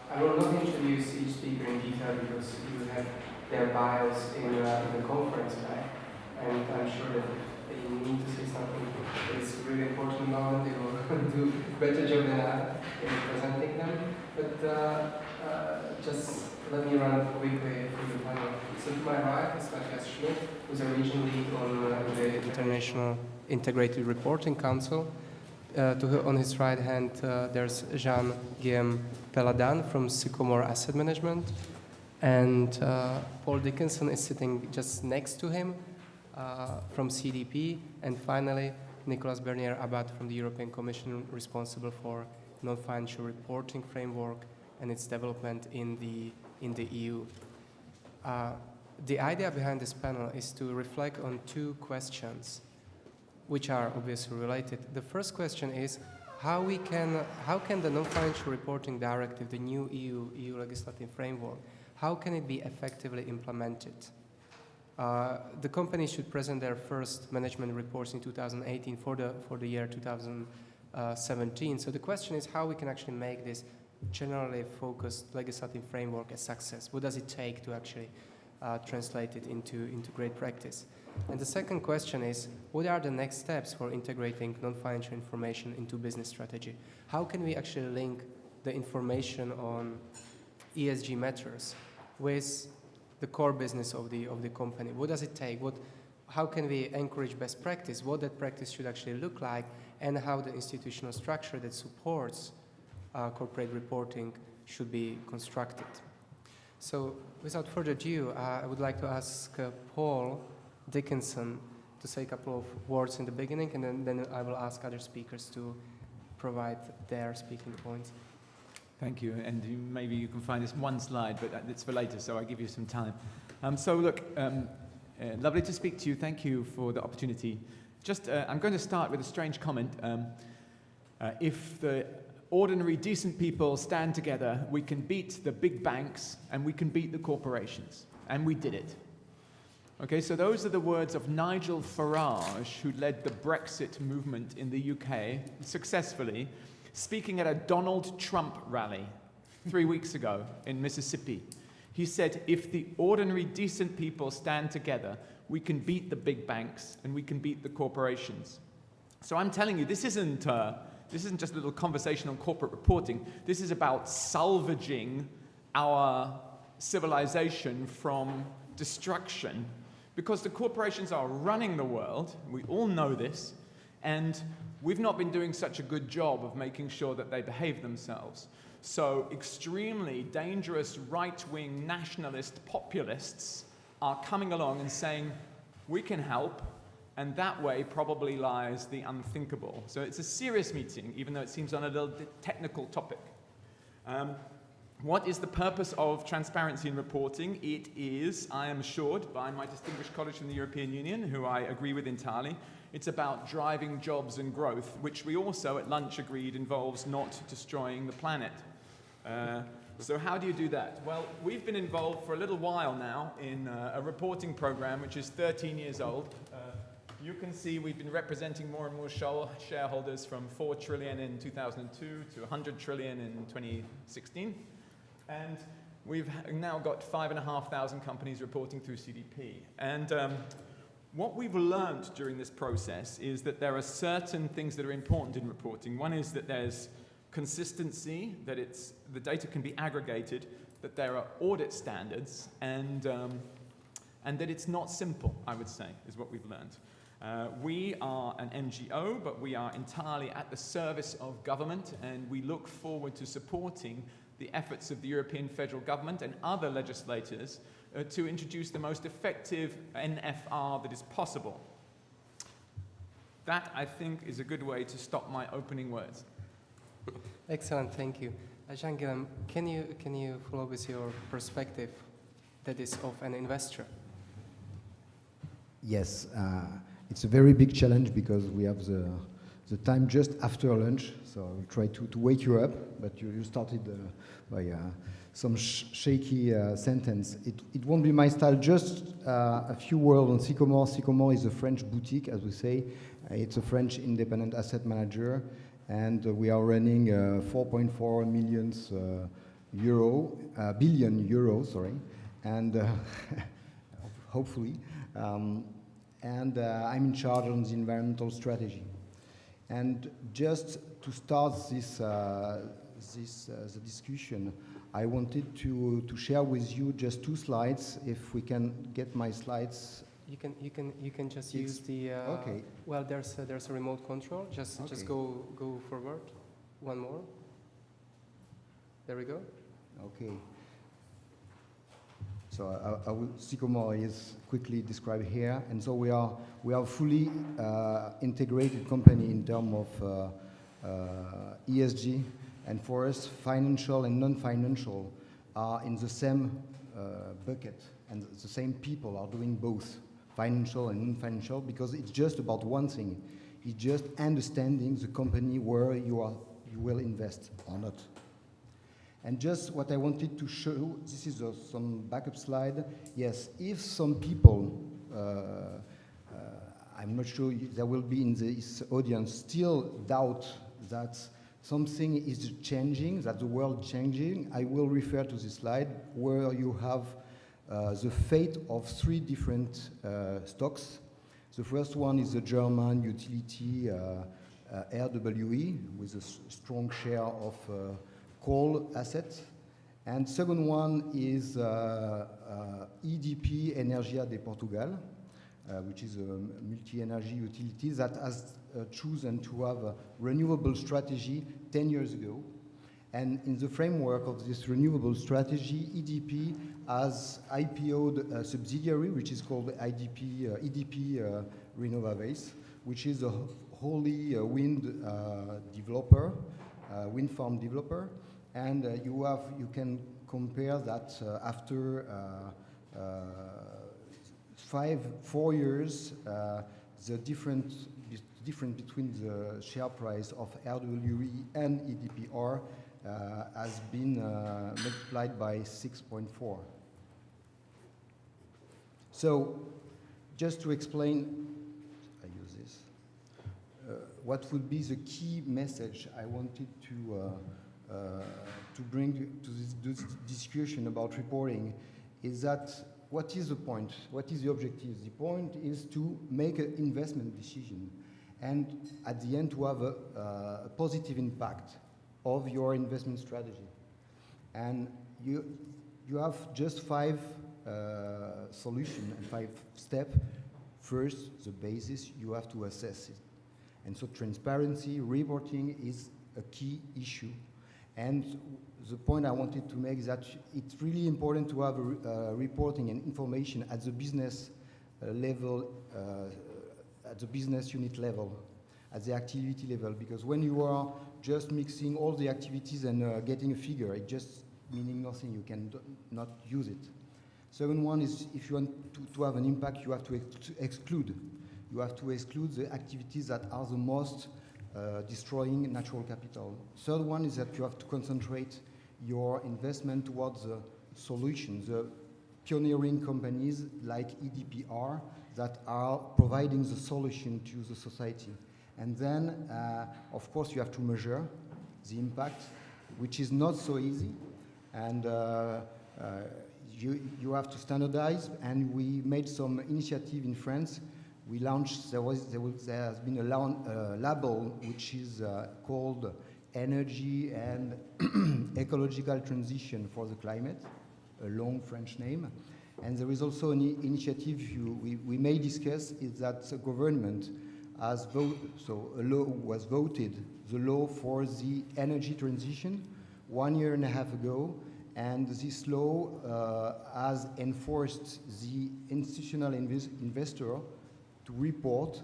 I will not introduce each speaker in detail because you have their bios in the conference pack, and I'm sure that if they need to say something that is really important about it, they will do a better job than I in presenting them. But just let me run quickly through the panel. So to my right is Matthias Schmidt, who's a regional lead on the International Integrated Reporting Council. On his right hand, there's Jean-Guillaume Peladan from Sycomore Asset Management. And Paul Dickinson is sitting just next to him from CDP. And finally, Nicolas Bernier-Abad from the European Commission, responsible for non-financial reporting framework and its development in the EU. The idea behind this panel is to reflect on two questions, which are obviously related. The first question is how can the non-financial reporting directive, the new EU legislative framework, how can it be effectively implemented? The company should present their first management reports in 2018 for the year 2017. So the question is how we can actually make this generally focused legislative framework a success. What does it take to actually translate it into great practice? And the second question is, what are the next steps for integrating non-financial information into business strategy? How can we actually link the information on ESG matters with the core business of the company? What does it take? How can we encourage best practice? What that practice should actually look like, and how the institutional structure that supports corporate reporting should be constructed. So without further ado, I would like to ask Paul Dickinson to say a couple of words in the beginning, and then I will ask other speakers to provide their speaking points. Thank you, and maybe you can find this one slide, but it's for later, so I'll give you some time. So look, lovely to speak to you. Thank you for the opportunity. I'm going to start with a strange comment. If the ordinary, decent people stand together, we can beat the big banks and we can beat the corporations. And we did it. Okay, so those are the words of Nigel Farage, who led the Brexit movement in the UK successfully, speaking at a Donald Trump rally 3 weeks ago in Mississippi. He said, if the ordinary, decent people stand together, we can beat the big banks and we can beat the corporations. So I'm telling you, this isn't just a little conversation on corporate reporting. This is about salvaging our civilization from destruction, because the corporations are running the world. We all know this, and we've not been doing such a good job of making sure that they behave themselves. So extremely dangerous right-wing nationalist populists are coming along and saying, we can help, and that way probably lies the unthinkable. So it's a serious meeting, even though it seems on a little technical topic. What is the purpose of transparency in reporting? It is, I am assured by my distinguished colleague from the European Union, who I agree with entirely, it's about driving jobs and growth, which we also at lunch agreed involves not destroying the planet. So how do you do that? Well, we've been involved for a little while now in a reporting program which is 13 years old. You can see we've been representing more and more shareholders from 4 trillion in 2002 to 100 trillion in 2016. And we've now got 5,500 companies reporting through CDP. And what we've learned during this process is that there are certain things that are important in reporting. One is that there's consistency, that the data can be aggregated, that there are audit standards, and that it's not simple, I would say, is what we've learned. We are an NGO, but we are entirely at the service of government, and we look forward to supporting the efforts of the European federal government and other legislators to introduce the most effective NFR that is possible. That, I think, is a good way to stop my opening words. Excellent, thank you. Jean-Guillaume, can you follow with your perspective that is of an investor? Yes, it's a very big challenge because we have the time just after lunch, so I'll try to wake you up, but you started by some shaky sentence. It won't be my style. Just a few words on Sycomore. Sycomore is a French boutique, as we say. It's a French independent asset manager, and we are running 4.4 million billion euro, sorry, and hopefully, and I'm in charge on the environmental strategy. And just to start the discussion, I wanted to share with you just 2 slides. If we can get my slides. You can just use the. Okay. Well, there's a remote control. Just go forward. One more. There we go. Okay. So I will, Sycomore is quickly described here, and so we are a fully integrated company in terms of ESG, and for us, financial and non-financial are in the same bucket, and the same people are doing both financial and non-financial, because it's just about one thing. It's just understanding the company where you will invest or not. And just what I wanted to show, this is some backup slide. Yes, if some people, I'm not sure there will be in this audience, still doubt that something is changing, that the world is changing, I will refer to this slide where you have the fate of 3 different stocks. The first one is the German utility RWE with a strong share of coal assets. And second one is EDP Energia de Portugal, which is a multi-energy utility that has chosen to have a renewable strategy 10 years ago. And in the framework of this renewable strategy, EDP has IPO'd a subsidiary, which is called EDP Renovables, which is a wholly wind developer, wind farm developer. And you can compare that after 4 years, the difference between the share price of RWE and EDPR has been multiplied by 6.4. So, just to explain, I use this, what would be the key message I wanted to bring to this discussion about reporting is that what is the point? What is the objective? The point is to make an investment decision and at the end to have a positive impact of your investment strategy. And you have just 5 solutions and 5 steps. First, the basis, you have to assess it. And so transparency, reporting is a key issue. And the point I wanted to make is that it's really important to have reporting and information at the business level, at the business unit level, at the activity level, because when you are just mixing all the activities and getting a figure, it just meaning nothing, you can not use it. Second one is if you want to have an impact, you have to exclude. You have to exclude the activities that are the most destroying natural capital. Third one is that you have to concentrate your investment towards the solutions, the pioneering companies like EDPR that are providing the solution to the society. And then, of course, you have to measure the impact, which is not so easy. And you have to standardize, and we made some initiative in France. We launched, there has been a label which is called Energy and Ecological Transition for the Climate, a long French name. And there is also an initiative we may discuss, is that the government has voted, so a law was voted, the law for the energy transition 1.5 years ago, and this law has enforced the institutional investor to report,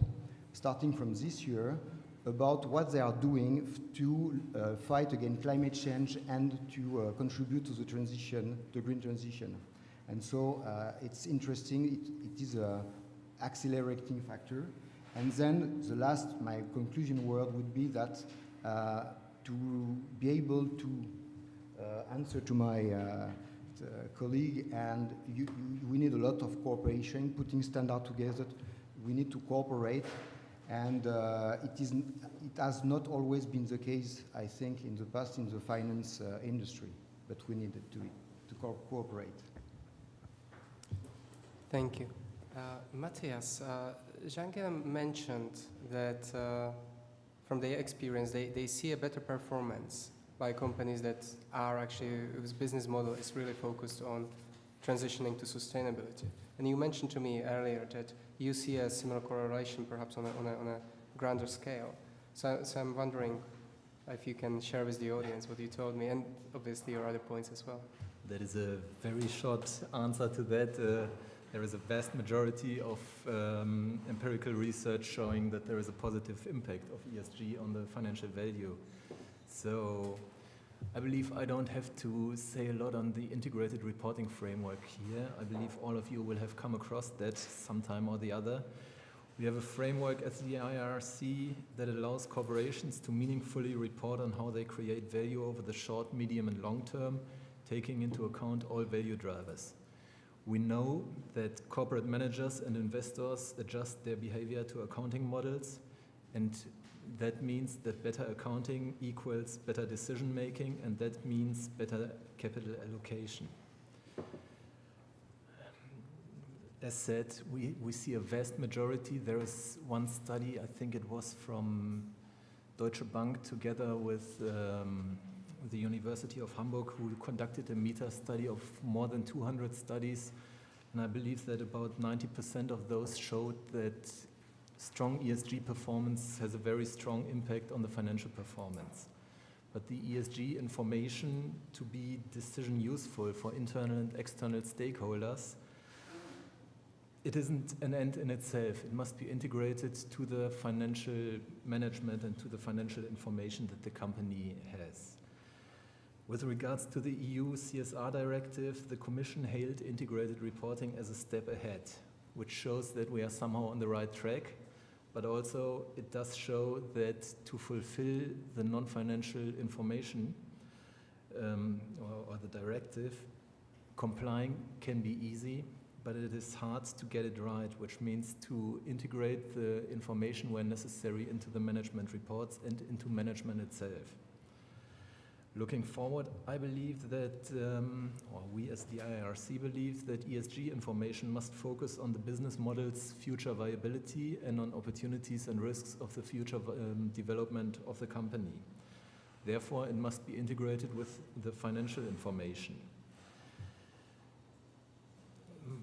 starting from this year, about what they are doing to fight against climate change and to contribute to the transition, the green transition. And so it's interesting, it is an accelerating factor. And then the last, my conclusion word would be that to be able to answer to my colleague, and we need a lot of cooperation, putting standards together. We need to cooperate, and it has not always been the case, I think, in the past in the finance industry. but we need to cooperate. Thank you. Matthias, Jean-Guillaume mentioned that from their experience, they see a better performance by companies that are actually, whose business model is really focused on transitioning to sustainability. And you mentioned to me earlier that you see a similar correlation perhaps on a grander scale. So I'm wondering if you can share with the audience what you told me, and obviously your other points as well. That is a very short answer to that. There is a vast majority of empirical research showing that there is a positive impact of ESG on the financial value. So I believe I don't have to say a lot on the integrated reporting framework here. I believe all of you will have come across that sometime or the other. We have a framework at the IIRC that allows corporations to meaningfully report on how they create value over the short, medium, and long term, taking into account all value drivers. We know that corporate managers and investors adjust their behavior to accounting models, and that means that better accounting equals better decision making, and that means better capital allocation. As said, we see a vast majority. There is one study, I think it was from Deutsche Bank together with the University of Hamburg, who conducted a meta-study of more than 200 studies, and I believe that about 90% of those showed that strong ESG performance has a very strong impact on the financial performance. But the ESG information, to be decision useful for internal and external stakeholders, it isn't an end in itself. It must be integrated to the financial management and to the financial information that the company has. With regards to the EU CSR directive, the Commission hailed integrated reporting as a step ahead, which shows that we are somehow on the right track, but also it does show that to fulfill the non-financial information or the directive, complying can be easy, but it is hard to get it right, which means to integrate the information where necessary into the management reports and into management itself. Looking forward, I believe that, or we as the IIRC believe that ESG information must focus on the business model's future viability and on opportunities and risks of the future development of the company. Therefore, it must be integrated with the financial information.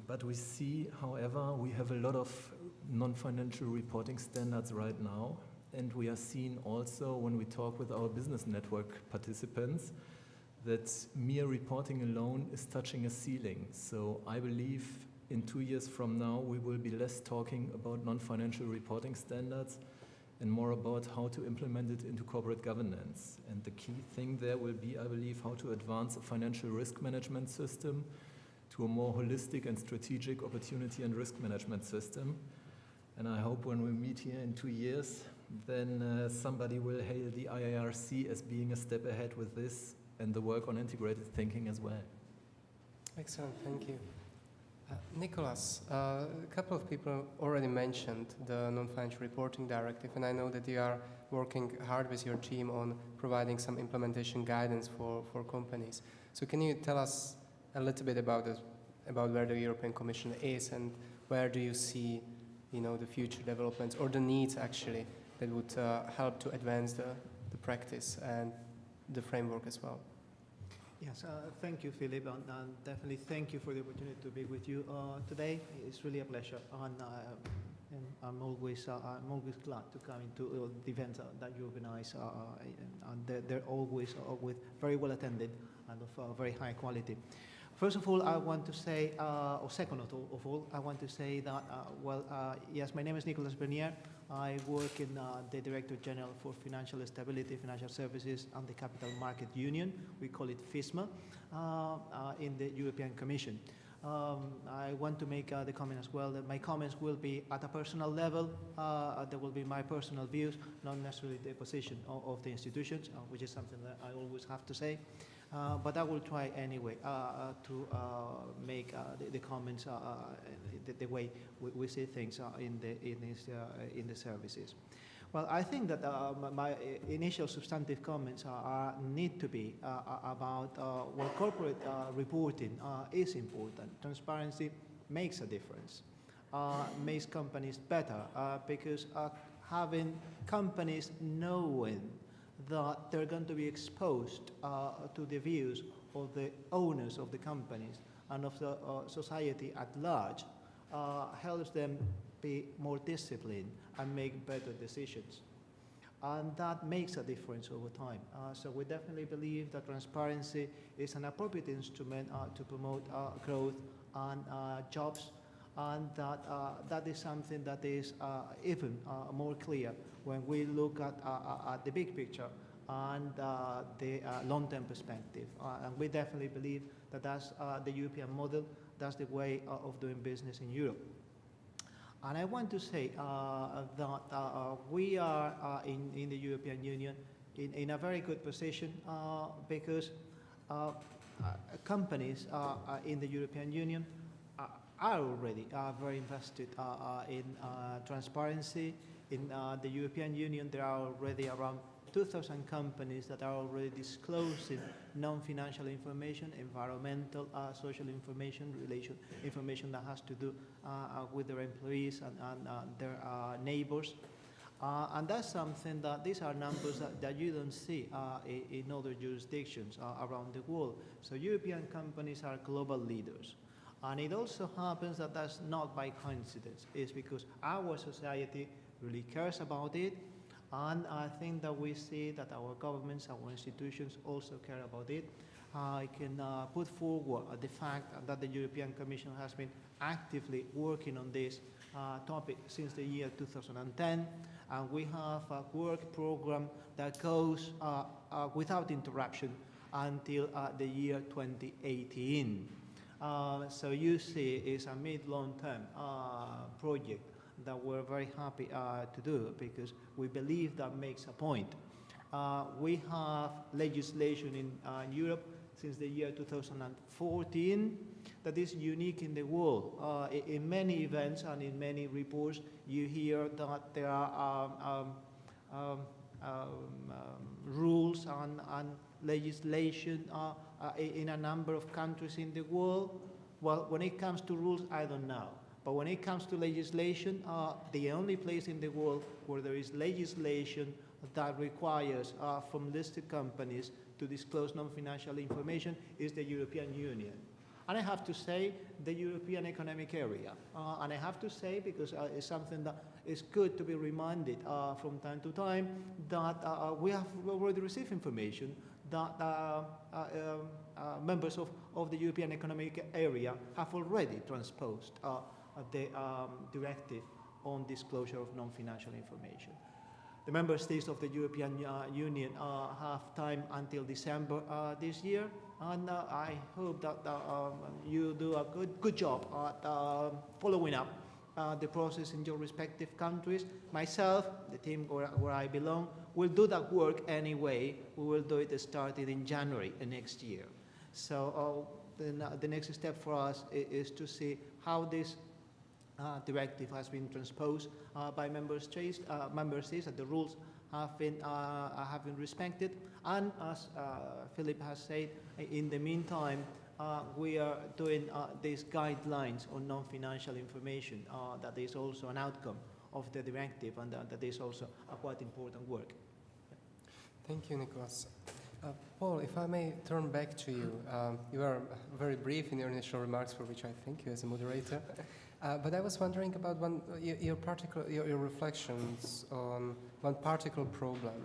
But we see, however, we have a lot of non-financial reporting standards right now, and we are seeing also when we talk with our business network participants that mere reporting alone is touching a ceiling. So I believe in 2 years from now we will be less talking about non-financial reporting standards and more about how to implement it into corporate governance. And the key thing there will be, I believe, how to advance a financial risk management system to a more holistic and strategic opportunity and risk management system. And I hope when we meet here in 2 years, then somebody will hail the IIRC as being a step ahead with this and the work on integrated thinking as well. Excellent, thank you. Nicolas, a couple of people already mentioned the non-financial reporting directive, and I know that you are working hard with your team on providing some implementation guidance for companies. So can you tell us a little bit about where the European Commission is and where do you see, the future developments or the needs actually that would help to advance the practice and the framework as well? Yes, thank you, Filip, and definitely thank you for the opportunity to be with you today. It's really a pleasure, and I'm always glad to come into the events that you organize, and they're always with very well attended and of very high quality. First of all, I want to say, or second of all, I want to say that, yes, my name is Nicolas Bernier. I work in the Director General for Financial Stability, Financial Services and the Capital Market Union. We call it FISMA in the European Commission. I want to make the comment as well that my comments will be at a personal level. There will be my personal views, not necessarily the position of the institutions, which is something that I always have to say. But I will try anyway to make the comments the way we see things in the services. Well, I think that my initial substantive comments need to be about well, corporate reporting is important. Transparency makes a difference, makes companies better because having companies knowing that they're going to be exposed to the views of the owners of the companies and of the society at large helps them be more disciplined and make better decisions. And that makes a difference over time. So we definitely believe that transparency is an appropriate instrument to promote growth and jobs, and that is something that is even more clear when we look at the big picture and the long-term perspective. And we definitely believe that that's the European model, that's the way of doing business in Europe. And I want to say that we are in the European Union in a very good position because companies in the European Union are already very invested in transparency. In the European Union, there are already around 2,000 companies that are already disclosing non-financial information, environmental, social information, information that has to do with their employees and their neighbors. And that's something that these are numbers that you don't see in other jurisdictions around the world. So European companies are global leaders. And it also happens that that's not by coincidence. It's because our society really cares about it. And I think that we see that our governments, our institutions also care about it. I can put forward the fact that the European Commission has been actively working on this topic since the year 2010. And we have a work program that goes without interruption until the year 2018. So you see it's a mid-long-term project that we're very happy to do because we believe that makes a point. We have legislation in Europe since the year 2014 that is unique in the world. In many events and in many reports, you hear that there are rules and legislation in a number of countries in the world. Well, when it comes to rules, I don't know. But when it comes to legislation, the only place in the world where there is legislation that requires from listed companies to disclose non-financial information is the European Union. And I have to say, the European Economic Area. And I have to say, because it's something that is good to be reminded from time to time, that we have already received information that members of the European Economic Area have already transposed the directive on disclosure of non-financial information. The member states of the European Union have time until December this year, and I hope that you do a good job at following up the process in your respective countries. Myself, the team where I belong, will do that work anyway. We will do it starting in January next year. So the next step for us is to see how this directive has been transposed by member states, and the rules have been respected. And as Filip has said, in the meantime, we are doing these guidelines on non-financial information. That is also an outcome of the directive, and that is also a quite important work. Thank you, Nicolas. Paul, if I may turn back to you. You were very brief in your initial remarks, for which I thank you as a moderator. But I was wondering about your reflections on one particular problem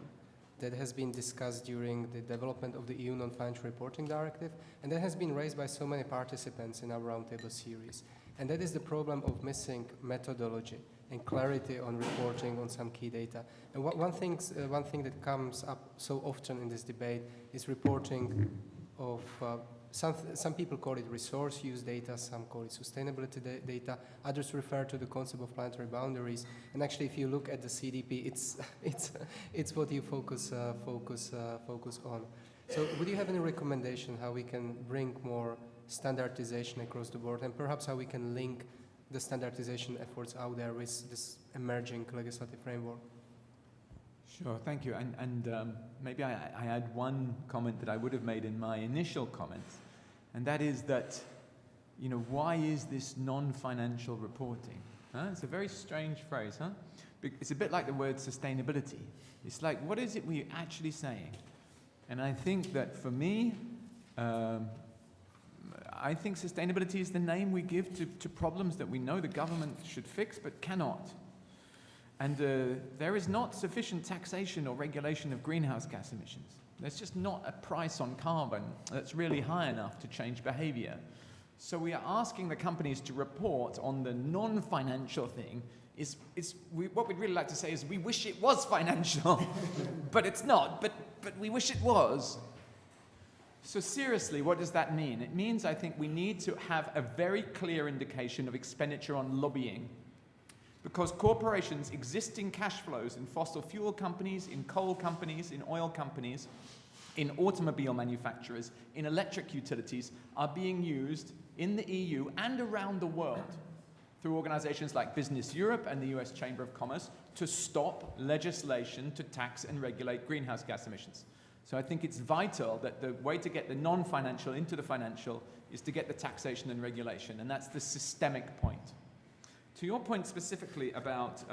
that has been discussed during the development of the EU Non-Financial Reporting Directive, and that has been raised by so many participants in our roundtable series. And that is the problem of missing methodology and clarity on reporting on some key data. And one thing that comes up so often in this debate is reporting of some people call it resource use data, some call it sustainability data, others refer to the concept of planetary boundaries. And actually, if you look at the CDP, it's what you focus on. So would you have any recommendation how we can bring more standardization across the board, and perhaps how we can link the standardization efforts out there with this emerging legislative framework? Sure, thank you. And maybe I add one comment that I would have made in my initial comments, and that is that, you know, why is this non-financial reporting? Huh? It's a very strange phrase, huh? It's a bit like the word sustainability. It's like, what is it we're actually saying? And I think that for me, I think sustainability is the name we give to problems that we know the government should fix but cannot. And there is not sufficient taxation or regulation of greenhouse gas emissions. There's just not a price on carbon that's really high enough to change behavior. So we are asking the companies to report on the non-financial thing. What we'd really like to say is we wish it was financial, but it's not, but we wish it was. So seriously, what does that mean? It means I think we need to have a very clear indication of expenditure on lobbying, because corporations' existing cash flows in fossil fuel companies, in coal companies, in oil companies, in automobile manufacturers, in electric utilities are being used in the EU and around the world through organizations like Business Europe and the US Chamber of Commerce to stop legislation to tax and regulate greenhouse gas emissions. So I think it's vital that the way to get the non-financial into the financial is to get the taxation and regulation, and that's the systemic point. To your point specifically about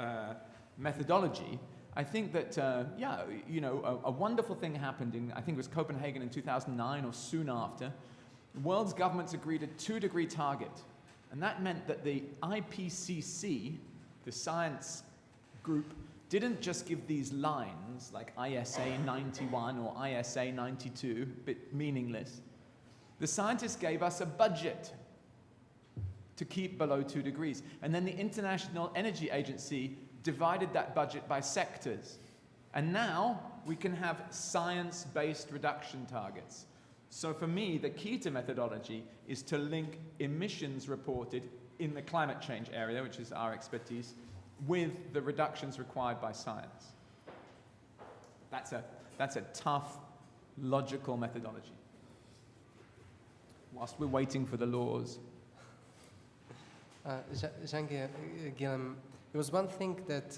methodology, I think that, a wonderful thing happened in, I think it was Copenhagen in 2009 or soon after. The world's governments agreed a 2-degree target, and that meant that the IPCC, the science group, didn't just give these lines like ISA 91 or ISA 92, a bit meaningless. The scientists gave us a budget to keep below 2 degrees. And then the International Energy Agency divided that budget by sectors. And now we can have science-based reduction targets. So for me, the key to methodology is to link emissions reported in the climate change area, which is our expertise, with the reductions required by science. That's a tough, logical methodology. Whilst we're waiting for the laws. Jean-Guillaume, there was one thing that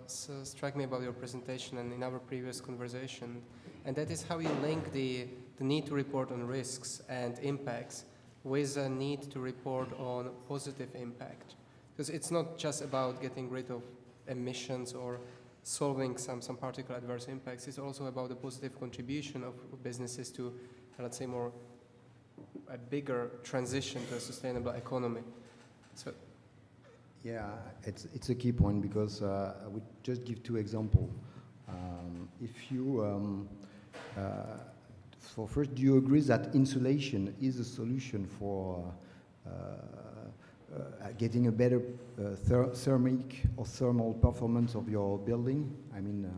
struck me about your presentation and in our previous conversation, and that is how you link the need to report on risks and impacts with a need to report on positive impact. Because it's not just about getting rid of emissions or solving some particular adverse impacts, it's also about the positive contribution of businesses to, let's say, a bigger transition to a sustainable economy. So, yeah, it's a key point, because I would just give 2 examples. If you, first, do you agree that insulation is a solution for getting a better thermic or thermal performance of your building? I mean,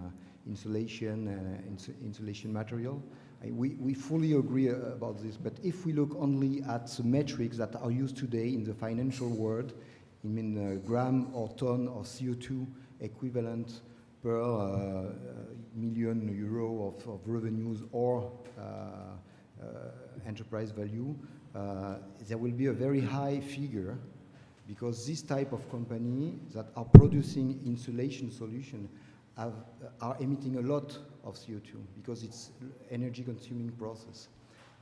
insulation material. We fully agree about this, but if we look only at the metrics that are used today in the financial world, I mean gram or ton of CO2 equivalent per million euro of revenues or enterprise value, there will be a very high figure, because this type of company that are producing insulation solution are emitting a lot of CO2, because it's energy consuming process.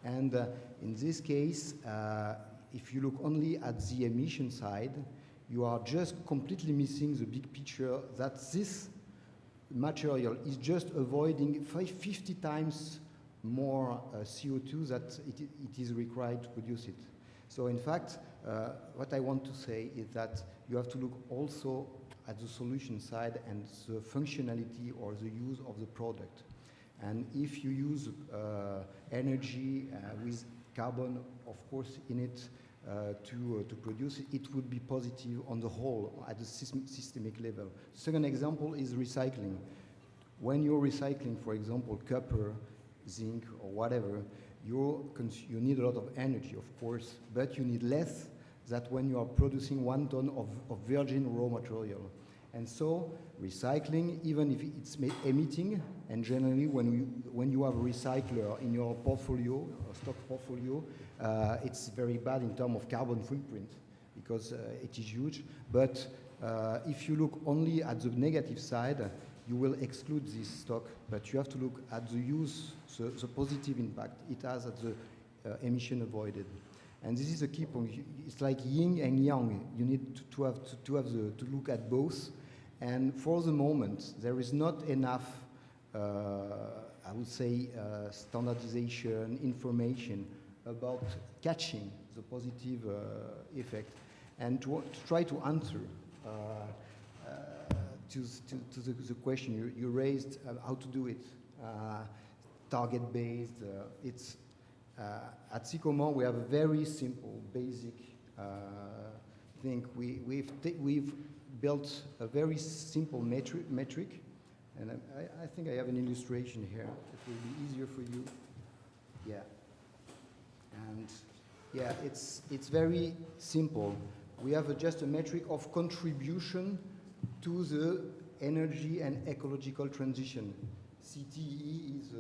And in this case, if you look only at the emission side, you are just completely missing the big picture that this material is just avoiding 50 times more CO2 that it is required to produce it. So in fact, what I want to say is that you have to look also at the solution side and the functionality or the use of the product. And if you use energy with carbon, of course, in it to produce it, it would be positive on the whole at the systemic level. Second example is recycling. When you're recycling, for example, copper, zinc, or whatever, you need a lot of energy, of course, but you need less than when you are producing 1 ton of virgin raw material. And so recycling, even if it's emitting, and generally when you have a recycler in your portfolio, or stock portfolio, it's very bad in terms of carbon footprint, because it is huge. But if you look only at the negative side, you will exclude this stock, but you have to look at the use, the positive impact it has at the emission avoided. And this is a key point. It's like yin and yang. You need to look at both. And for the moment, there is not enough, I would say, standardization, information about catching the positive effect, and to try to answer to the question you raised, how to do it, target-based. It's at Sycomore we have a very simple, basic thing. We've built a very simple metric, and I think I have an illustration here. It will be easier for you. Yeah, and yeah, it's very simple. We have just a metric of contribution to the energy and ecological transition. CTE is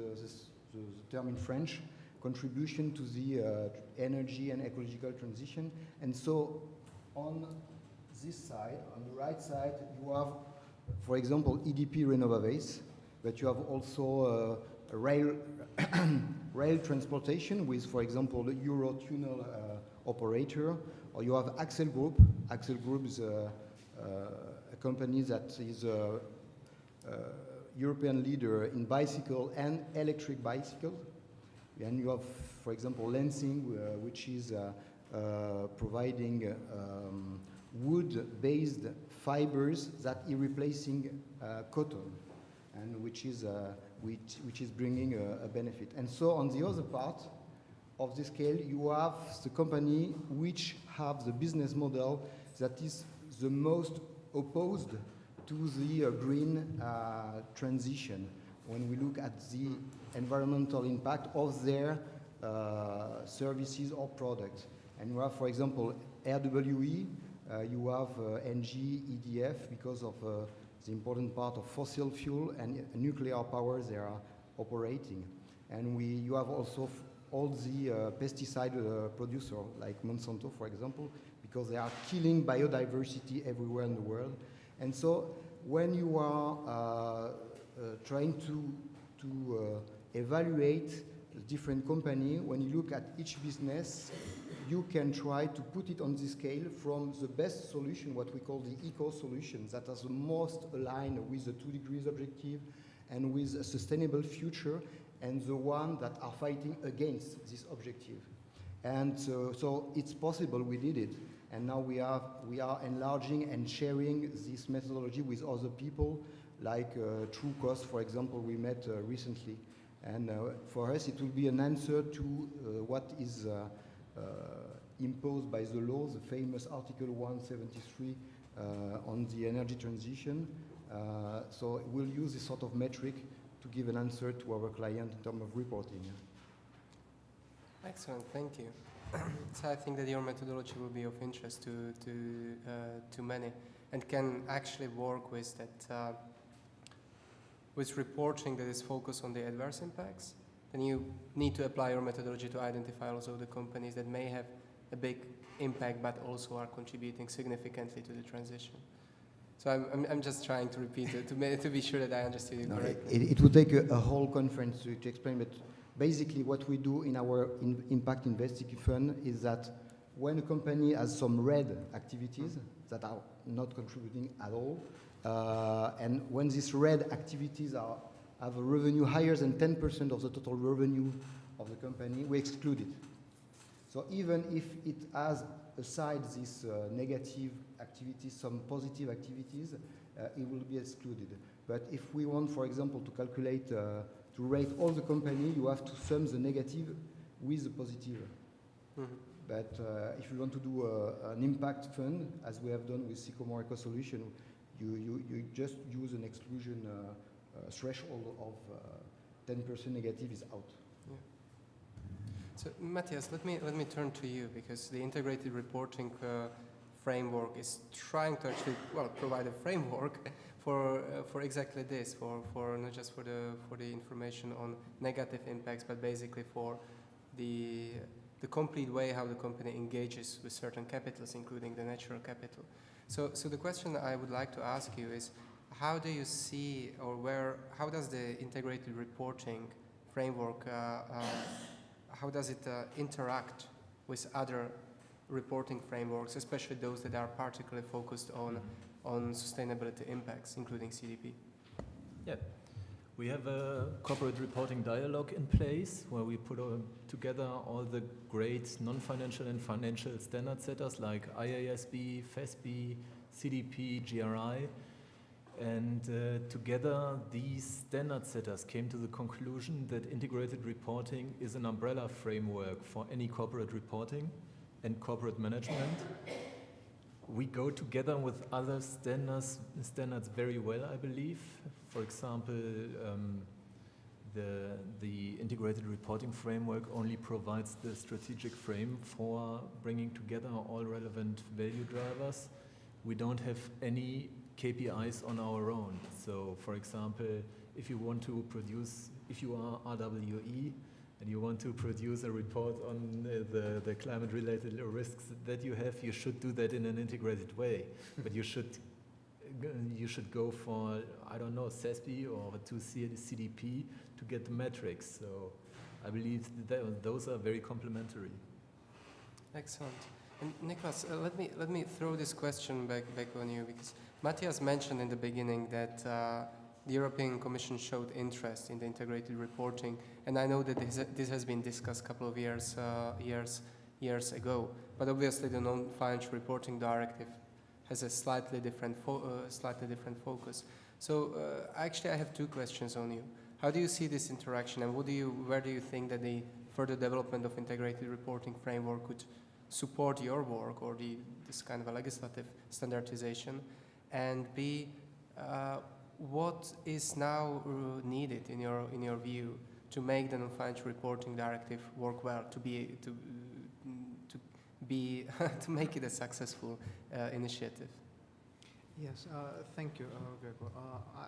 the term in French, contribution to the energy and ecological transition. And so on this side, on the right side, you have, for example, EDP Renovables, but you have also rail transportation with, for example, the Eurotunnel operator, or you have Axel Group. Axel Group is a company that is a European leader in bicycle and electric bicycles. And you have, for example, Lansing, which is providing wood-based fibers that are replacing cotton, and which is bringing a benefit. And so on the other part of the scale, you have the company which have the business model that is the most opposed to the green transition when we look at the environmental impact of their services or products. And you have, for example, RWE, you have NG, EDF, because of the important part of fossil fuel and nuclear power they are operating. And you have also all the pesticide producers, like Monsanto, for example, because they are killing biodiversity everywhere in the world. And so when you are trying to evaluate the different company, when you look at each business, you can try to put it on the scale from the best solution, what we call the eco solution, that is the most aligned with the 2 degrees objective and with a sustainable future, and the one that are fighting against this objective. And so it's possible, we did it. And now we are enlarging and sharing this methodology with other people, like True Cost, for example, we met recently. And for us, it will be an answer to what is imposed by the law, the famous Article 173 on the energy transition. So we'll use this sort of metric to give an answer to our client in terms of reporting. Excellent, thank you. So I think that your methodology will be of interest to many, and can actually work with that, with reporting that is focused on the adverse impacts. Then you need to apply your methodology to identify also the companies that may have a big impact but also are contributing significantly to the transition. So I'm just trying to repeat it to be sure that I understood you correctly. It would take a whole conference to explain, but basically what we do in our impact investing fund is that when a company has some red activities that are not contributing at all, and when these red activities have a revenue higher than 10% of the total revenue of the company, we exclude it. So even if it has, aside these negative activities, some positive activities, it will be excluded. But if we want, for example, to calculate, to rate all the company, you have to sum the negative with the positive. Mm-hmm. But if you want to do an impact fund, as we have done with Sycomore Eco Solution, you just use an exclusion threshold of 10% negative is out. Yeah. So Matthias, let me turn to you, because the integrated reporting framework is trying to actually provide a framework for exactly this, for not just for the information on negative impacts, but basically for the complete way how the company engages with certain capitals, including the natural capital. So the question I would like to ask you is, how do you see, or how does the integrated reporting framework, how does it interact with other reporting frameworks, especially those that are particularly focused on sustainability impacts, including CDP? Yeah. We have a corporate reporting dialogue in place where we put together all the great non-financial and financial standard setters like IIRC, FISMA, CDP, GRI. And together these standard setters came to the conclusion that integrated reporting is an umbrella framework for any corporate reporting and corporate management. We go together with other standards very well, I believe. For example, the integrated reporting framework only provides the strategic frame for bringing together all relevant value drivers. We don't have any KPIs on our own. So, for example, if you are RWE and you want to produce a report on the climate-related risks that you have, you should do that in an integrated way. But you should go for, I don't know, SASB or to CDP to get the metrics. So I believe that those are very complementary. Excellent. And Nicolas, let me throw this question back on you, because Matthias mentioned in the beginning that the European Commission showed interest in the integrated reporting, and I know that this has been discussed a couple of years ago. But obviously, the non-financial reporting directive has a slightly different focus. So actually, I have two questions on you. How do you see this interaction, and where do you think that the further development of integrated reporting framework could support your work or this kind of a legislative standardization? And B, what is now needed in your view to make the non-financial reporting directive work well, to make it a successful initiative? Yes, thank you, Gregor.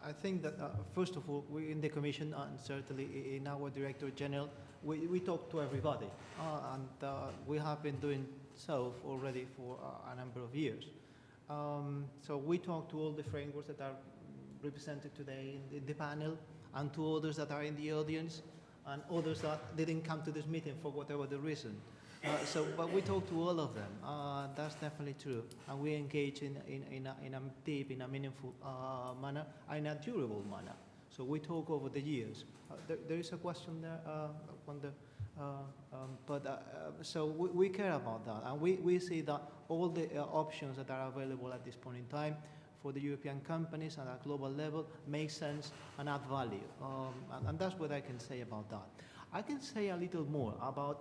I think that, first of all, we in the Commission, and certainly in our Director General, we talk to everybody, and we have been doing so already for a number of years. So we talk to all the frameworks that are represented today in the panel, and to others that are in the audience, and others that didn't come to this meeting for whatever the reason. But we talk to all of them. That's definitely true, and we engage in a deep, in a meaningful manner, in a durable manner. So we talk over the years. There is a question there on the. So we care about that, and we see that all the options that are available at this point in time for the European companies at a global level make sense and add value, and that's what I can say about that. I can say a little more about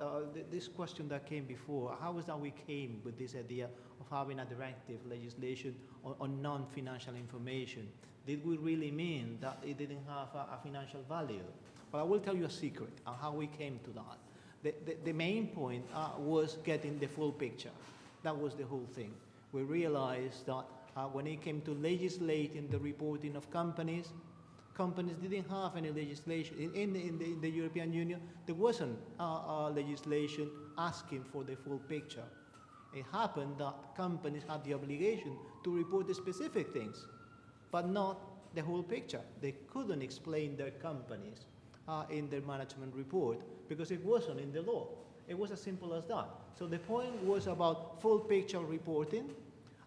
this question that came before. How is that we came with this idea of having a directive legislation on non-financial information? Did we really mean that it didn't have a financial value? But I will tell you a secret on how we came to that. The main point was getting the full picture. That was the whole thing. We realized that when it came to legislating the reporting of companies didn't have any legislation. In the European Union, there wasn't legislation asking for the full picture. It happened that companies had the obligation to report the specific things, but not the whole picture. They couldn't explain their companies in their management report because it wasn't in the law. It was as simple as that. So the point was about full picture reporting,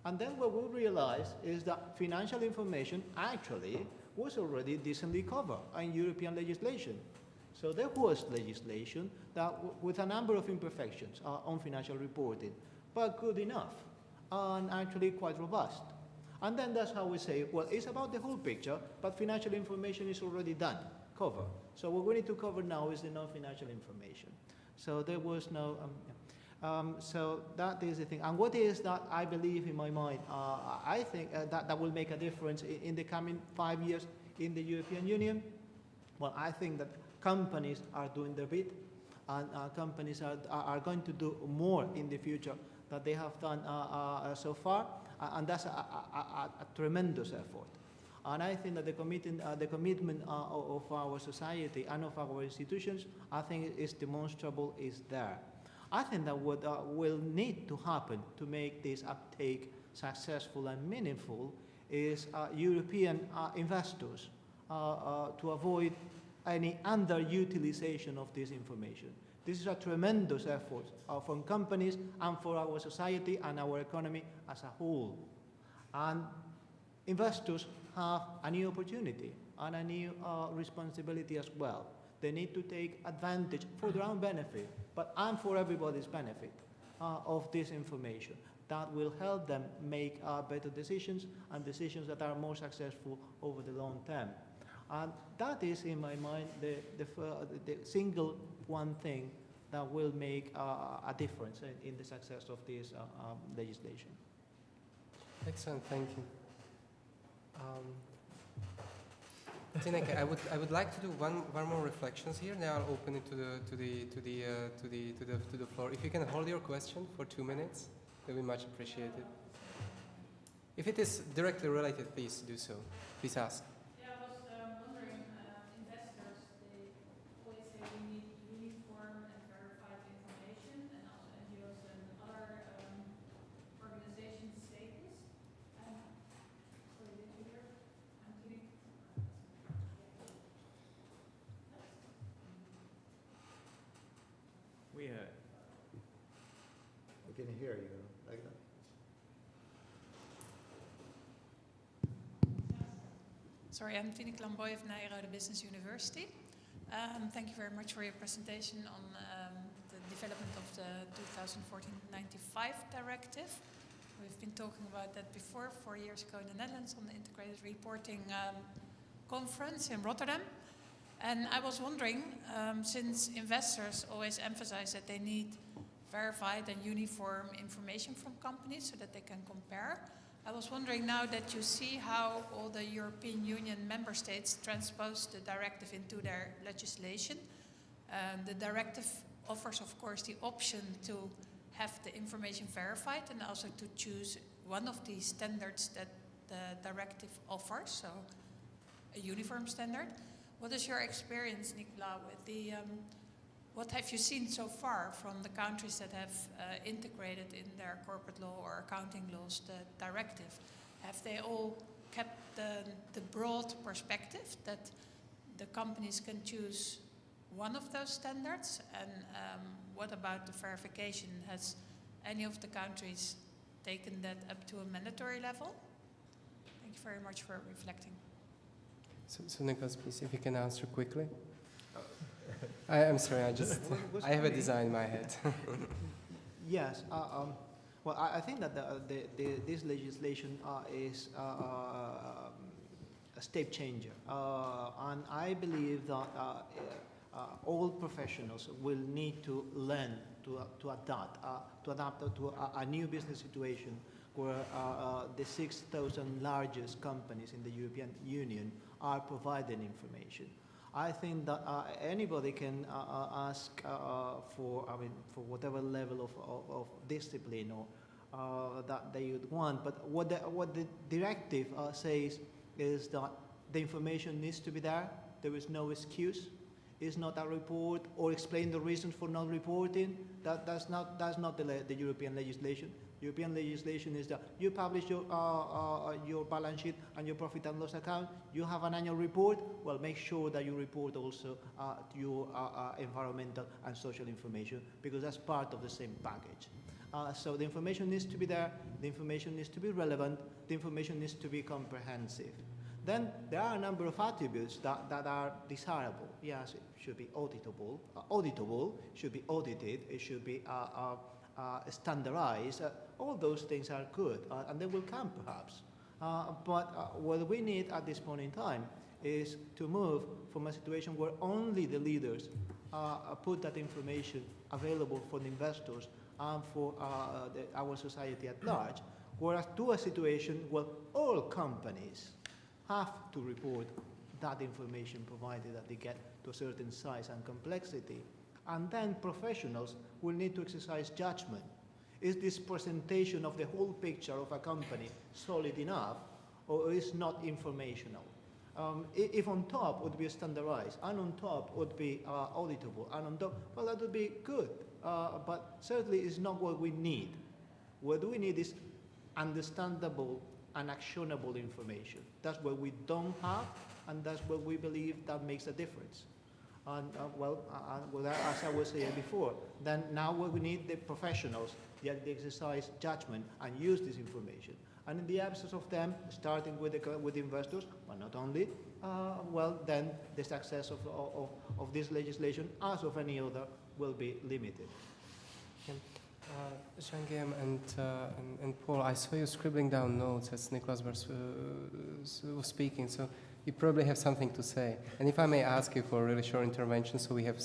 and then what we realized is that financial information actually was already decently covered in European legislation. So there was legislation that with a number of imperfections on financial reporting, but good enough and actually quite robust. And then that's how we say, well, it's about the whole picture, but financial information is already done, covered. So what we need to cover now is the non-financial information. So there was no, so that is the thing. And what is that I believe in my mind, I think that will make a difference in the coming 5 years in the European Union. Well, I think that companies are doing their bit, and companies are going to do more in the future than they have done so far, and that's a tremendous effort. And I think that the commitment of our society and of our institutions, I think is demonstrable, is there. I think that what will need to happen to make this uptake successful and meaningful is European investors to avoid any underutilization of this information. This is a tremendous effort from companies and for our society and our economy as a whole. And investors have a new opportunity and a new responsibility as well. They need to take advantage for their own benefit, and for everybody's benefit of this information. That will help them make better decisions and decisions that are more successful over the long term. And that is, in my mind, the single one thing that will make a difference in the success of this legislation. Excellent, thank you. Tineke, I would like to do one more reflections here. Now I'll open it to the floor. If you can hold your question for 2 minutes, that would be much appreciated. If it is directly related, please do so. Please ask. Yeah, I was wondering, investors, they always say we need uniform and verified information, and also NGOs and other organizations say this. Sorry, did you hear? I'm kidding. We can hear you like that. Sorry, I'm Tineke Lamboy of Nijrode Business University. Thank you very much for your presentation on the development of the 2014-95 directive. We've been talking about that before, 4 years ago in the Netherlands on the integrated reporting conference in Rotterdam. And I was wondering, since investors always emphasize that they need verified and uniform information from companies so that they can compare, I was wondering now that you see how all the European Union member states transpose the directive into their legislation. The directive offers, of course, the option to have the information verified and also to choose one of the standards that the directive offers, so a uniform standard. What is your experience, Nicolas, with the what have you seen so far from the countries that have integrated in their corporate law or accounting laws the directive? Have they all kept the broad perspective that the companies can choose one of those standards? And what about the verification? Has any of the countries taken that up to a mandatory level? Thank you very much for reflecting. So Nicolas, please, if you can answer quickly. I'm sorry, I have a design in my head. Yes. Well, I think that this legislation is a step changer, and I believe that all professionals will need to learn to adapt to a new business situation where the 6,000 largest companies in the European Union are providing information. I think that anybody can ask for whatever level of discipline or that they would want. But what the directive says is that the information needs to be there. There is no excuse. It's not a report or explain the reasons for not reporting. That's not the European legislation. European legislation is that you publish your balance sheet and your profit and loss account. You have an annual report. Well, make sure that you report also your environmental and social information, because that's part of the same package. So the information needs to be there. The information needs to be relevant. The information needs to be comprehensive. Then there are a number of attributes that are desirable. Yes, it should be auditable. Auditable should be audited. It should be standardized. All those things are good, and they will come perhaps. But what we need at this point in time is to move from a situation where only the leaders put that information available for the investors and for our society at large, whereas to a situation where all companies have to report that information provided that they get to a certain size and complexity. And then professionals will need to exercise judgment. Is this presentation of the whole picture of a company solid enough, or is not informational? If on top would be standardized, and on top would be auditable, and on top, well, that would be good. But certainly is not what we need. What we need is understandable and actionable information. That's what we don't have, and that's what we believe that makes a difference. And as I was saying before, then now we need the professionals that exercise judgment and use this information. And in the absence of them, starting with investors, but not only, then the success of this legislation, as of any other, will be limited. Jean-Guillaume and Paul, I saw you scribbling down notes as Nicolas was speaking, so you probably have something to say. And if I may ask you for a really short intervention, so we have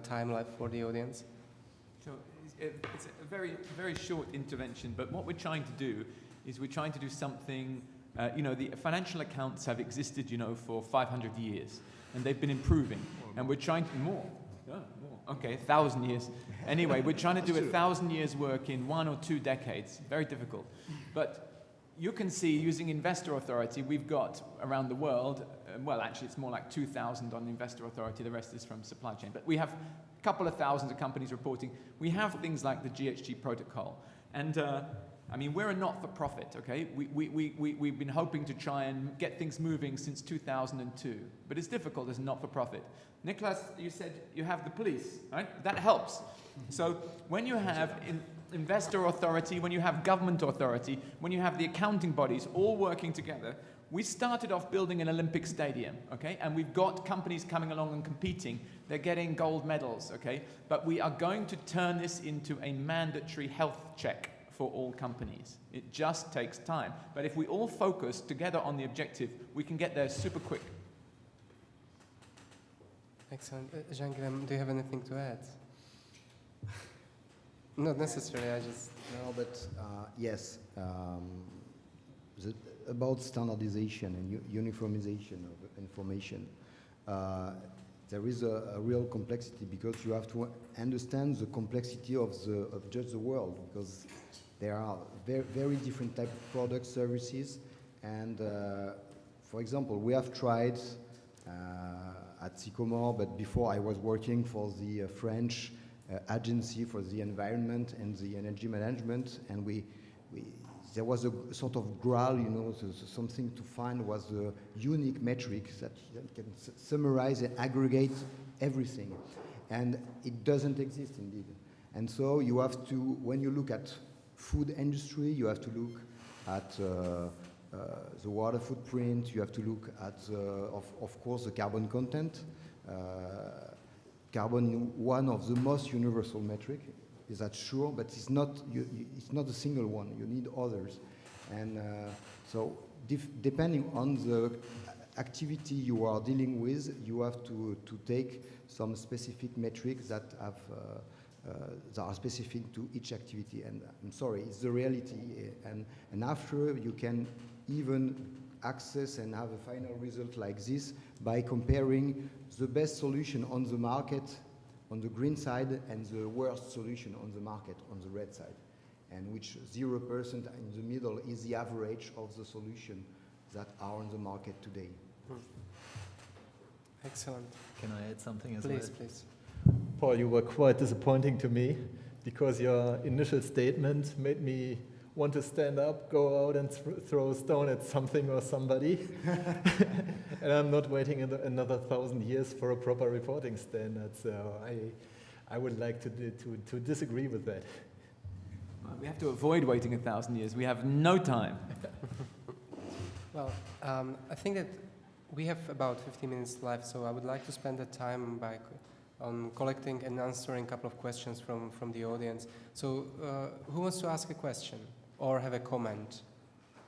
time left for the audience. So it's a very, very short intervention, but what we're trying to do is we're trying to do something, the financial accounts have existed, for 500 years, and they've been improving, and we're trying to, more. Okay, 1,000 years. Anyway, we're trying to do 1,000 years work in 1 or 2 decades. Very difficult. But you can see, using investor authority, we've got around the world, actually it's more like 2,000 on investor authority, the rest is from supply chain. But we have a couple of thousands of companies reporting. We have things like the GHG protocol. And we're a not-for-profit, okay? We've been hoping to try and get things moving since 2002. But it's difficult as a not-for-profit. Nicolas, you said you have the police, right? That helps. So when you have investor authority, when you have government authority, when you have the accounting bodies all working together, we started off building an Olympic stadium, okay? And we've got companies coming along and competing. They're getting gold medals, okay? But we are going to turn this into a mandatory health check for all companies. It just takes time. But if we all focus together on the objective, we can get there super quick. Excellent. Jean-Guillaume, do you have anything to add? Not necessarily, I just... No, but yes, about standardization and uniformization of information, there is a real complexity, because you have to understand the complexity of just the world, because there are very, very different types of products, services, and for example, we have tried at Sycomore, but before I was working for the French Agency for the Environment and the Energy Management, and there was a sort of graal, so something to find was a unique metric that can summarize and aggregate everything, and it doesn't exist indeed. And so you have to, when you look at food industry, you have to look at the water footprint, you have to look at, of course, the carbon content. Carbon, one of the most universal metric, is that sure, but it's not a single one. You need others. And so depending on the activity you are dealing with, you have to take some specific metrics that are specific to each activity. And I'm sorry, it's the reality. And after, you can even access and have a final result like this by comparing the best solution on the market on the green side and the worst solution on the market on the red side, and which 0% in the middle is the average of the solution that are on the market today. Excellent. Can I add something as well? Please, please. Paul, you were quite disappointing to me, because your initial statement made me want to stand up, go out and throw a stone at something or somebody. And I'm not waiting another 1,000 years for a proper reporting standard. So I would like to disagree with that. We have to avoid waiting 1,000 years. We have no time. Well, I think that we have about 15 minutes left, so I would like to spend the time on collecting and answering a couple of questions from the audience. So who wants to ask a question or have a comment?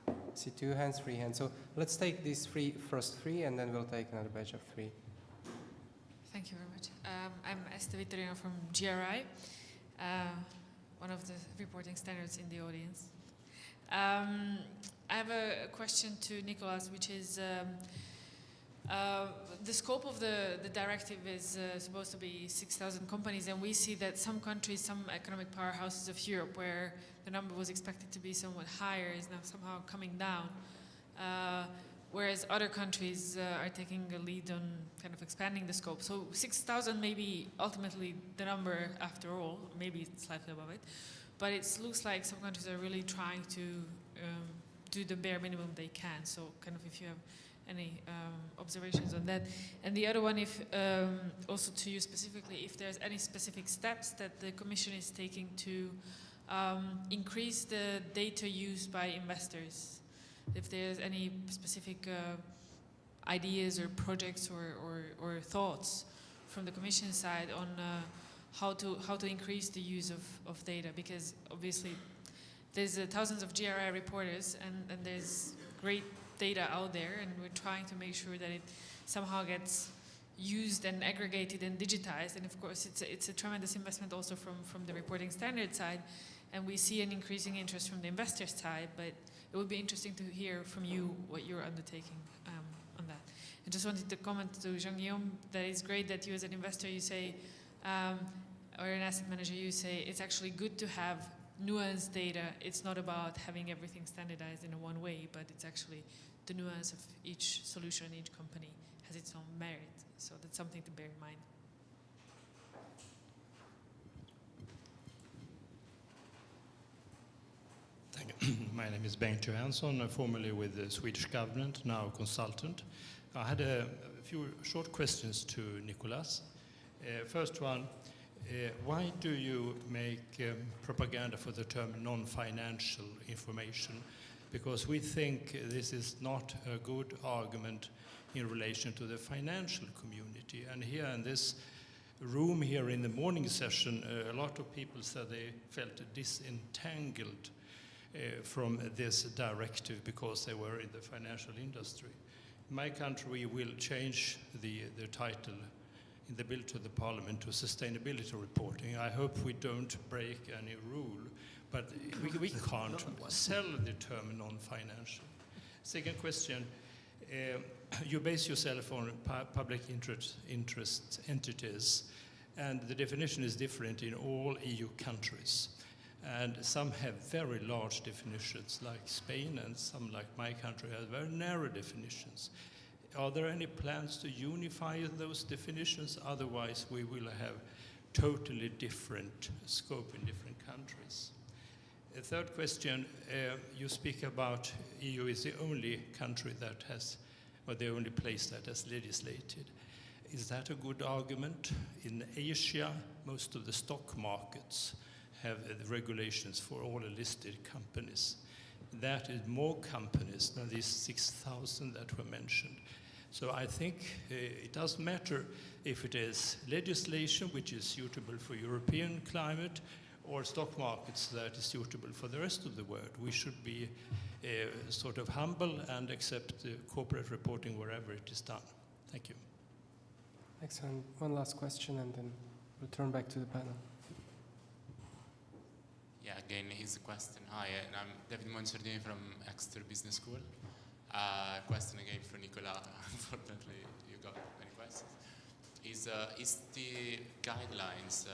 I see 2 hands, 3 hands. So let's take these first three, and then we'll take another batch of 3. Thank you very much. I'm Esther Vittorino from GRI, one of the reporting standards in the audience. I have a question to Nicolas, which is the scope of the directive is supposed to be 6,000 companies, and we see that some countries, some economic powerhouses of Europe, where the number was expected to be somewhat higher, is now somehow coming down, whereas other countries are taking a lead on kind of expanding the scope. So 6,000 may be ultimately the number after all, maybe it's slightly above it, but it looks like some countries are really trying to do the bare minimum they can. So kind of if you have any observations on that. And the other one, if also to you specifically, if there's any specific steps that the Commission is taking to increase the data used by investors, if there's any specific ideas or projects or thoughts from the Commission side on how to increase the use of data, because obviously there's thousands of GRI reporters and there's great data out there, and we're trying to make sure that it somehow gets used and aggregated and digitized. And of course it's a tremendous investment also from the reporting standard side, and we see an increasing interest from the investor side, but it would be interesting to hear from you what you're undertaking on that. I just wanted to comment to Jean-Guillaume that it's great that you as an investor, you say, or an asset manager, you say it's actually good to have nuanced data. It's not about having everything standardized in one way, but it's actually the nuance of each solution, each company has its own merit. So that's something to bear in mind. Thank you. My name is Bengt Johansson, formerly with the Swedish government, now consultant. I had a few short questions to Nicolas. First one, why do you make propaganda for the term non-financial information? Because we think this is not a good argument in relation to the financial community. And here in this room here in the morning session, a lot of people said they felt disentangled from this directive because they were in the financial industry. In my country, we will change the title in the bill to the Parliament to sustainability reporting. I hope we don't break any rule, but we can't sell the term non-financial. Second question, you base yourself on public interest entities, and the definition is different in all EU countries. And some have very large definitions, like Spain, and some, like my country, have very narrow definitions. Are there any plans to unify those definitions? Otherwise, we will have totally different scope in different countries. A third question, you speak about EU is the only country that has, or the only place that has legislated. Is that a good argument? In Asia, most of the stock markets have regulations for all the listed companies. That is more companies than these 6,000 that were mentioned. So I think it doesn't matter if it is legislation which is suitable for European climate or stock markets that is suitable for the rest of the world. We should be sort of humble and accept corporate reporting wherever it is done. Thank you. Excellent. One last question and then we'll turn back to the panel. Yeah, again, here's a question. Hi, I'm David Monsardini from Exeter Business School. Question again for Nicolas. Unfortunately, you got many questions. Is the guidelines,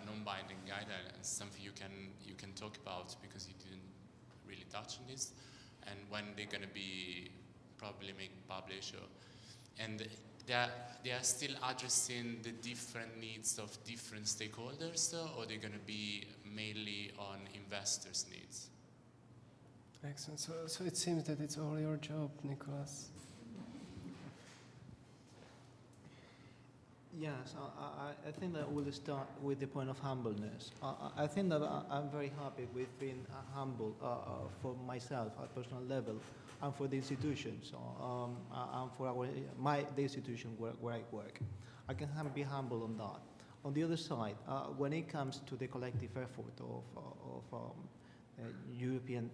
non-binding guidelines, something you can talk about because you didn't really touch on this, and when they're going to be probably made published, and they are still addressing the different needs of different stakeholders, or they're going to be mainly on investors' needs? Excellent. So it seems that it's all your job, Nicolas. Yes, I think that we'll start with the point of humbleness. I think that I'm very happy with being humble for myself at personal level and for the institutions and for the institution where I work. I can be humble on that. On the other side, when it comes to the collective effort of European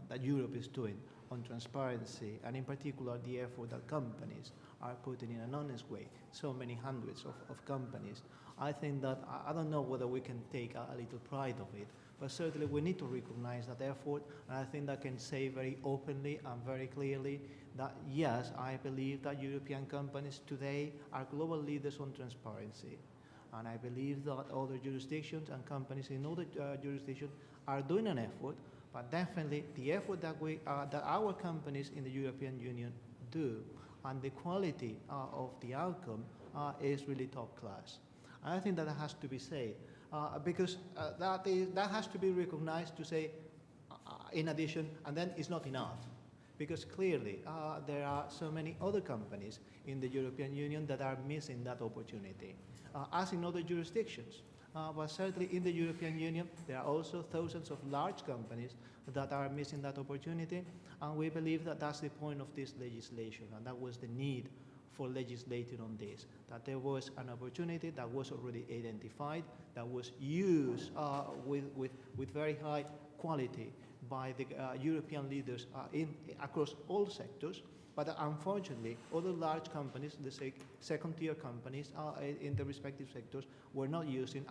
that Europe is doing on transparency, and in particular the effort that companies are putting in an honest way, so many hundreds of companies, I think that I don't know whether we can take a little pride of it, but certainly we need to recognize that effort, and I think that I can say very openly and very clearly that yes, I believe that European companies today are global leaders on transparency. And I believe that other jurisdictions and companies in other jurisdictions are doing an effort, but definitely the effort that our companies in the European Union do and the quality of the outcome is really top class. And I think that has to be said because that has to be recognized to say in addition, and then it's not enough. Because clearly, there are so many other companies in the European Union that are missing that opportunity, as in other jurisdictions. But certainly in the European Union, there are also thousands of large companies that are missing that opportunity, and we believe that that's the point of this legislation, and that was the need for legislating on this, that there was an opportunity that was already identified, that was used with very high quality by the European leaders across all sectors, but unfortunately, other large companies, the second-tier companies in the respective sectors, are not using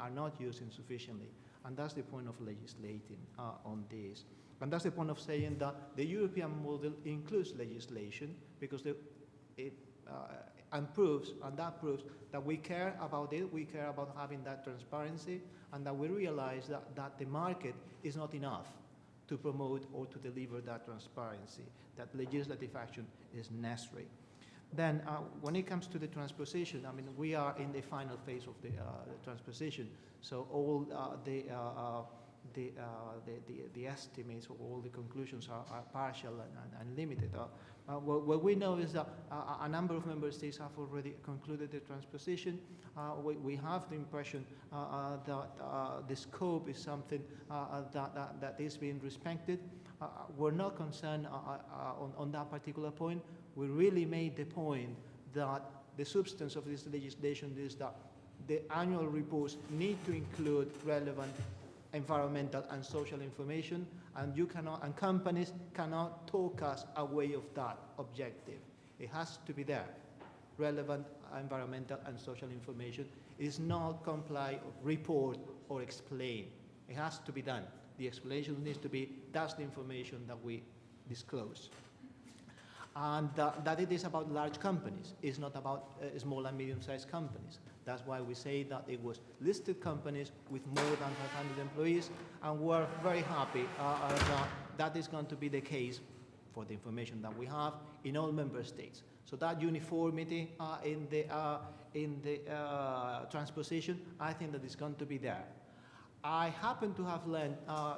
sufficiently. And that's the point of legislating on this. And that's the point of saying that the European model includes legislation, because it proves that we care about it, we care about having that transparency, and that we realize that the market is not enough to promote or to deliver that transparency, that legislative action is necessary. Then when it comes to the transposition, I mean, we are in the final phase of the transposition, so all the estimates or all the conclusions are partial and limited. What we know is that a number of member states have already concluded the transposition. We have the impression that the scope is something that is being respected. We're not concerned on that particular point. We really made the point that the substance of this legislation is that the annual reports need to include relevant environmental and social information, and companies cannot talk us away of that objective. It has to be there. Relevant environmental and social information is not comply, report, or explain. It has to be done. The explanation needs to be, that's the information that we disclose. And that it is about large companies. It's not about small and medium-sized companies. That's why we say that it was listed companies with more than 500 employees, and we're very happy that is going to be the case for the information that we have in all member states. So that uniformity in the transposition, I think that is going to be there. I happen to have learned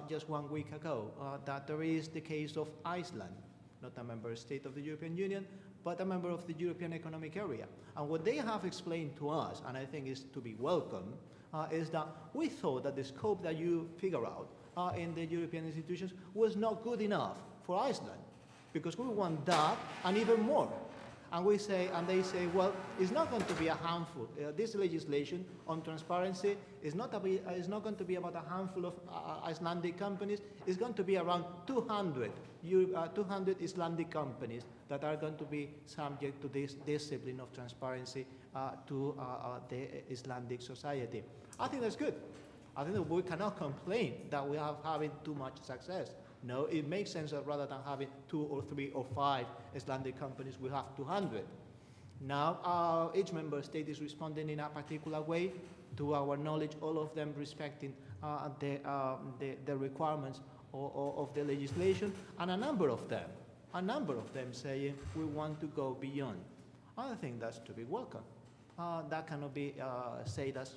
just 1 week ago that there is the case of Iceland, not a member state of the European Union, but a member of the European Economic Area. And what they have explained to us, and I think is to be welcome, is that we thought that the scope that you figure out in the European institutions was not good enough for Iceland, because we want that and even more. And they say, well, it's not going to be a handful. This legislation on transparency is not going to be about a handful of Icelandic companies. It's going to be around 200 Icelandic companies that are going to be subject to this discipline of transparency to the Icelandic society. I think that's good. I think that we cannot complain that we are having too much success. No, it makes sense that rather than having 2 or 3 or 5 Icelandic companies, we have 200. Now, each member state is responding in a particular way. To our knowledge, all of them respecting the requirements of the legislation, and a number of them saying we want to go beyond. I think that's to be welcome. That cannot be said as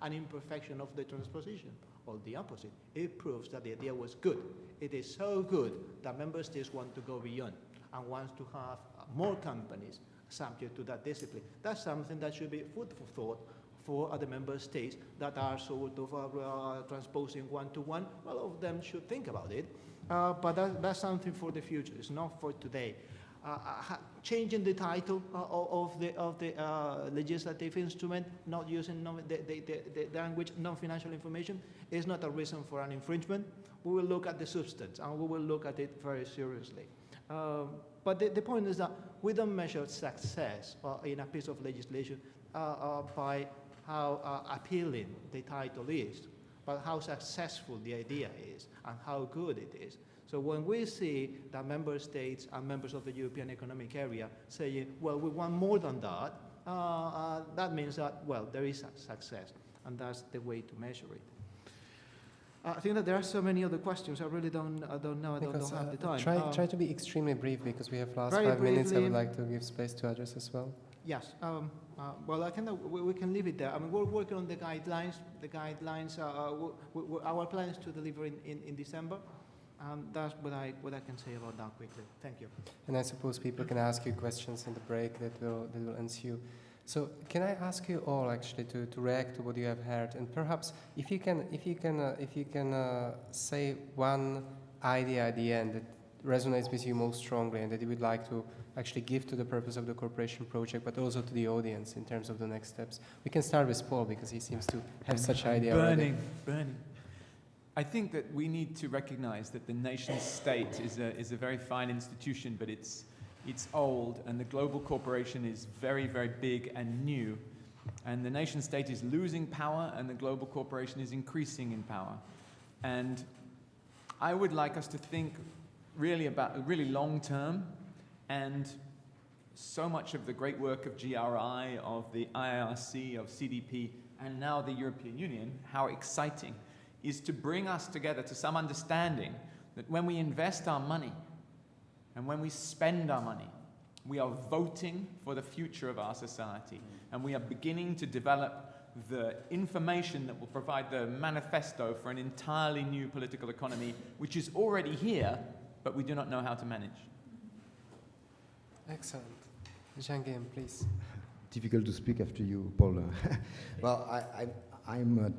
an imperfection of the transposition, or the opposite. It proves that the idea was good. It is so good that member states want to go beyond and wants to have more companies subject to that discipline. That's something that should be food for thought for other member states that are sort of transposing one-to-one. Well, all of them should think about it, but that's something for the future. It's not for today. Changing the title of the legislative instrument, not using the language non-financial information, is not a reason for an infringement. We will look at the substance, and we will look at it very seriously. But the point is that we don't measure success in a piece of legislation by how appealing the title is, but how successful the idea is and how good it is. So when we see that member states and members of the European Economic Area saying, well, we want more than that, that means that, well, there is a success, and that's the way to measure it. I think that there are so many other questions. I really don't know. I don't have the time. Try to be extremely brief, because we have last Very 5 minutes. I would briefly. like to give space to others as well. Yes. Well, I think that we can leave it there. I mean, we're working on the guidelines. The guidelines, our plan is to deliver in December. That's what I can say about that quickly. Thank you. And I suppose people can ask you questions in the break that will ensue. So can I ask you all actually to react to what you have heard, and perhaps if you can say one idea at the end that resonates with you most strongly and that you would like to actually give to the purpose of the cooperation project, but also to the audience in terms of the next steps. We can start with Paul because he seems to have such idea already. Burning. I think that we need to recognize that the nation state is a very fine institution, but it's old, and the global corporation is very, very big and new. And the nation state is losing power, and the global corporation is increasing in power. And I would like us to think really long term, and so much of the great work of GRI, of the IIRC, of CDP, and now the European Union, how exciting, is to bring us together to some understanding that when we invest our money and when we spend our money, we are voting for the future of our society, and we are beginning to develop the information that will provide the manifesto for an entirely new political economy, which is already here, but we do not know how to manage. Excellent. Jean-Guillaume, please. Difficult to speak after you, Paul. Well, I'm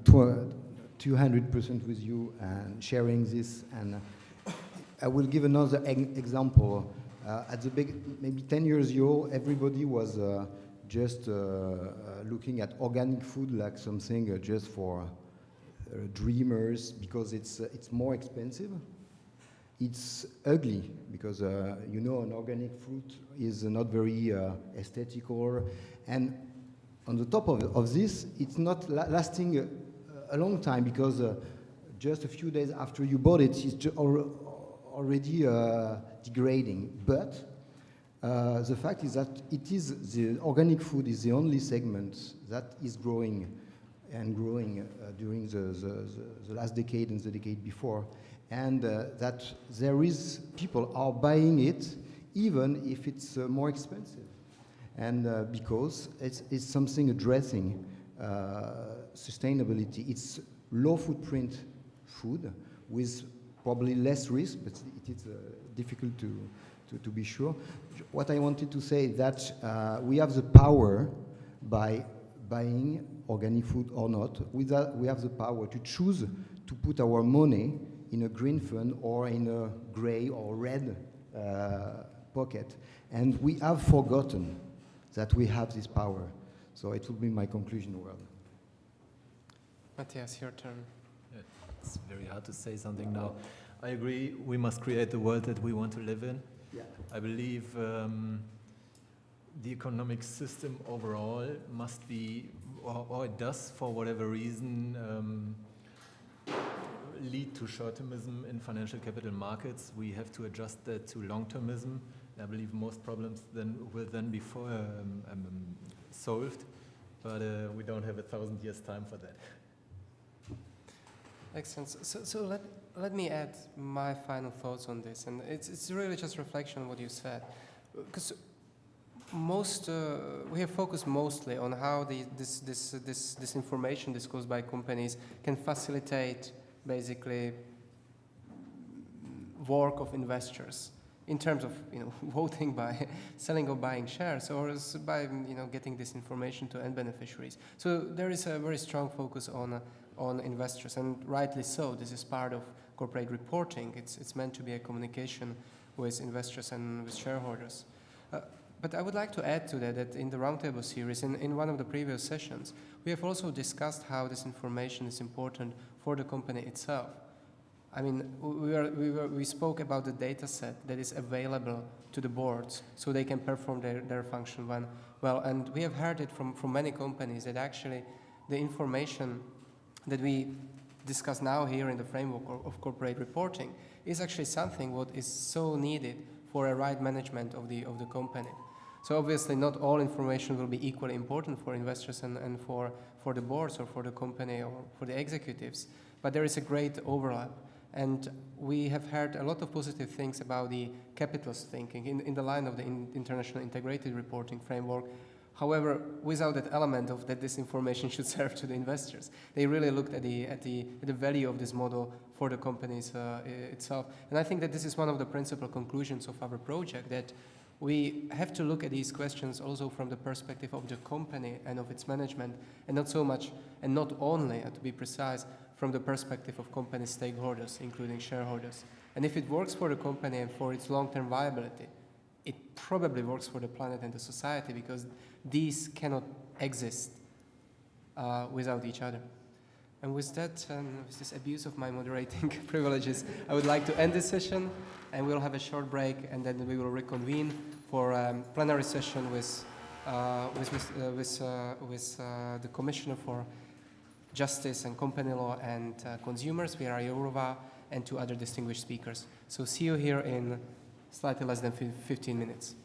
200% with you and sharing this, and I will give another example. At the maybe 10 years ago, everybody was just looking at organic food like something just for dreamers because it's more expensive. It's ugly because an organic fruit is not very aesthetical, and on the top of this, it's not lasting a long time because just a few days after you bought it, it's already degrading. But the fact is that the organic food is the only segment that is growing and growing during the last decade and the decade before, and that there is people are buying it even if it's more expensive, and because it's something addressing sustainability. It's low footprint food with probably less risk, but it is difficult to be sure. What I wanted to say is that we have the power, by buying organic food or not, we have the power to choose to put our money in a green fund or in a gray or red pocket. And we have forgotten that we have this power. So it will be my conclusion. Well, Matthias, your turn. It's very hard to say something now. I agree, we must create the world that we want to live in. yeah. I believe the economic system overall must be, or it does for whatever reason, lead to short-termism in financial capital markets. We have to adjust that to long-termism. I believe most problems will then be solved, but we don't have 1,000 years' time for that. Excellent. So let me add my final thoughts on this, and it's really just reflection on what you said, because we have focused mostly on how this information disclosed by companies can facilitate basically work of investors in terms of voting by selling or buying shares, or by getting this information to end beneficiaries. So there is a very strong focus on investors, and rightly so. This is part of corporate reporting. It's meant to be a communication with investors and with shareholders. But I would like to add to that in the roundtable series, in one of the previous sessions, we have also discussed how this information is important for the company itself. I mean, we spoke about the data set that is available to the boards so they can perform their function well. And we have heard it from many companies that actually the information that we discuss now here in the framework of corporate reporting is actually something what is so needed for a right management of the company. So obviously not all information will be equally important for investors and for the boards or for the company or for the executives, but there is a great overlap. And we have heard a lot of positive things about the capitalist thinking in the line of the international integrated reporting framework. However, without that element of that this information should serve to the investors, they really looked at the value of this model for the companies itself. And I think that this is one of the principal conclusions of our project, that we have to look at these questions also from the perspective of the company and of its management, and not so much, and not only, to be precise, from the perspective of company stakeholders, including shareholders. And if it works for the company and for its long-term viability, it probably works for the planet and the society, because these cannot exist without each other. And with that, with this abuse of my moderating privileges, I would like to end this session, and we'll have a short break, and then we will reconvene for a plenary session with the Commissioner for Justice and Company Law and Consumers, Vera Jourova, and 2 other distinguished speakers. So see you here in slightly less than 15 minutes.